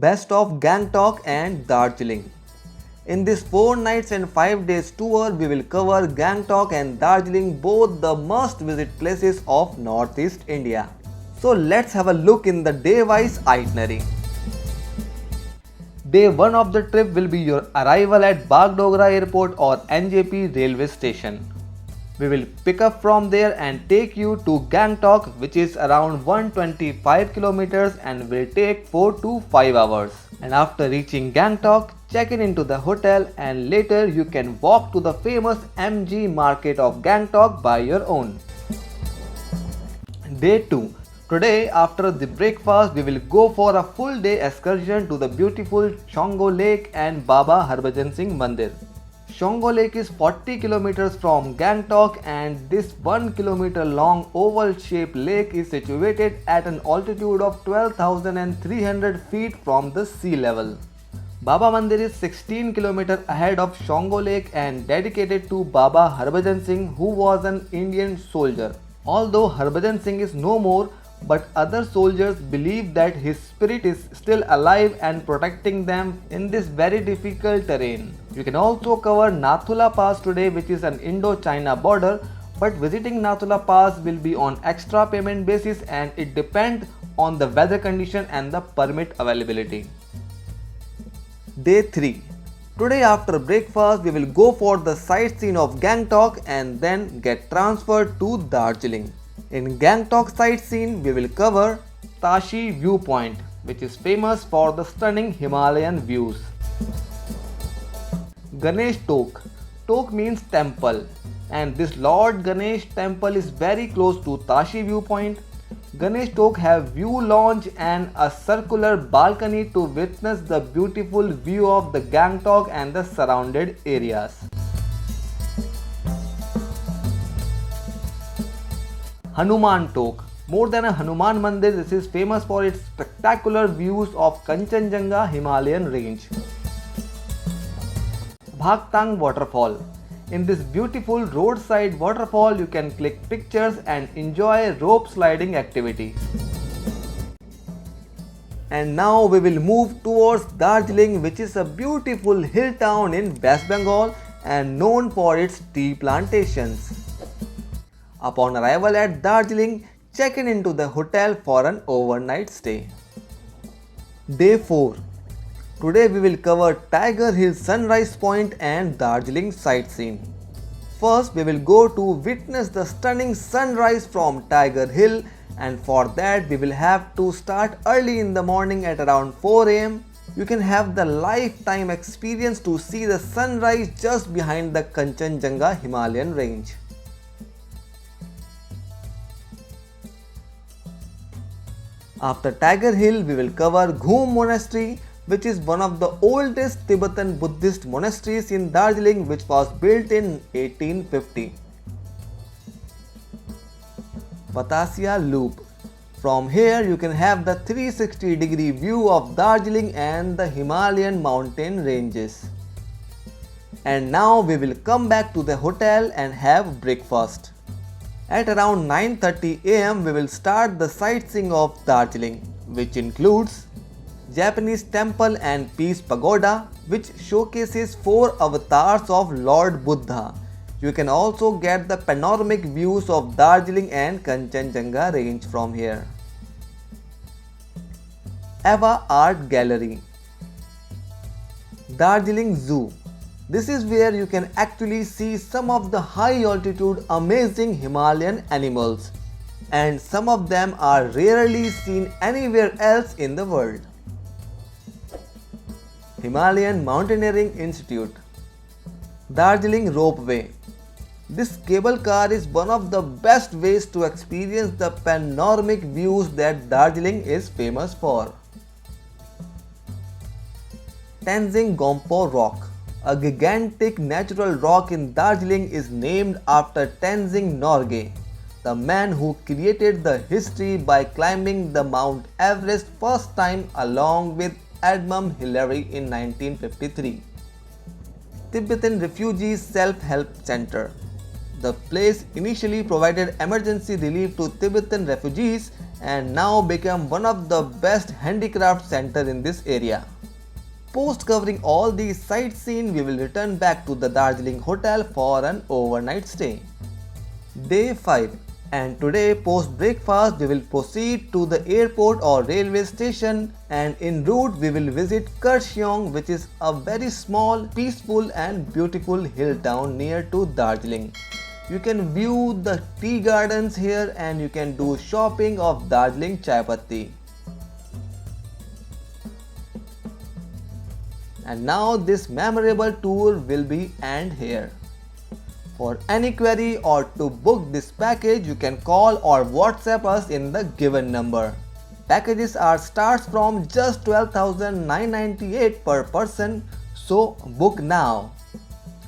Best of Gangtok and Darjeeling. In this 4 nights and 5 days tour, we will cover Gangtok and Darjeeling, both the must visit places of Northeast India. So let's have a look in the day-wise itinerary. Day 1 of the trip will be your arrival at Bagdogra Airport or NJP railway station. We will pick up from there and take you to Gangtok, which is around 125 kilometers and will take 4 to 5 hours. And after reaching Gangtok, check in into the hotel and later you can walk to the famous MG market of Gangtok by your own. Day 2. Today after the breakfast we will go for a full day excursion to the beautiful Shongo Lake and Baba Harbhajan Singh Mandir. Shongo Lake is 40 kilometers from Gangtok and this 1 kilometer long oval shaped lake is situated at an altitude of 12,300 feet from the sea level. Baba Mandir is 16 kilometers ahead of Shongo Lake and dedicated to Baba Harbhajan Singh, who was an Indian soldier. Although Harbhajan Singh is no more, but other soldiers believe that his spirit is still alive and protecting them in this very difficult terrain. You can also cover Nathula Pass today, which is an Indo-China border, but visiting Nathula Pass will be on extra payment basis and it depends on the weather condition and the permit availability. Day 3. Today after breakfast we will go for the sightseeing of Gangtok and then get transferred to Darjeeling. In Gangtok sightseeing, we will cover Tashi Viewpoint, which is famous for the stunning Himalayan views. Ganesh Tok. Tok means temple, and this Lord Ganesh temple is very close to Tashi Viewpoint. Ganesh Tok have view lounge and a circular balcony to witness the beautiful view of the Gangtok and the surrounded areas. Hanuman Tok. More than a Hanuman Mandir, this is famous for its spectacular views of Kanchenjunga Himalayan range. Bhaktang Waterfall. In this beautiful roadside waterfall, you can click pictures and enjoy rope sliding activity. And now we will move towards Darjeeling, which is a beautiful hill town in West Bengal and known for its tea plantations. Upon arrival at Darjeeling, check in into the hotel for an overnight stay. Day 4. Today we will cover Tiger Hill Sunrise Point and Darjeeling sightseeing. First we will go to witness the stunning sunrise from Tiger Hill, and for that we will have to start early in the morning at around 4 am. You can have the lifetime experience to see the sunrise just behind the Kanchenjunga Himalayan range. After Tiger Hill, we will cover Ghum Monastery, which is one of the oldest Tibetan Buddhist monasteries in Darjeeling, which was built in 1850. Vatasia Loop. From here, you can have the 360-degree view of Darjeeling and the Himalayan mountain ranges. And now we will come back to the hotel and have breakfast. At around 9:30 am, we will start the sightseeing of Darjeeling, which includes Japanese Temple and Peace Pagoda, which showcases 4 avatars of Lord Buddha. You can also get the panoramic views of Darjeeling and Kanchenjunga range from here. Eva Art Gallery. Darjeeling Zoo. This is where you can actually see some of the high altitude amazing Himalayan animals, and some of them are rarely seen anywhere else in the world. Himalayan Mountaineering Institute. Darjeeling Ropeway. This cable car is one of the best ways to experience the panoramic views that Darjeeling is famous for. Tenzing Gompo Rock. A gigantic natural rock in Darjeeling is named after Tenzing Norgay, the man who created the history by climbing the Mount Everest first time along with Edmund Hillary in 1953. Tibetan Refugees Self-Help Center. The place initially provided emergency relief to Tibetan refugees and now become one of the best handicraft center in this area. Post covering all these sightseeing, we will return back to the Darjeeling Hotel for an overnight stay. Day 5, and today post breakfast we will proceed to the airport or railway station, and en route we will visit Kurseong, which is a very small, peaceful and beautiful hill town near to Darjeeling. You can view the tea gardens here and you can do shopping of Darjeeling chai patti. And now this memorable tour will be end here. For any query or to book this package, you can call or WhatsApp us in the given number. Packages are starts from just 12,998 per person, so book now.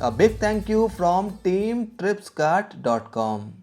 A big thank you from teamtripscart.com.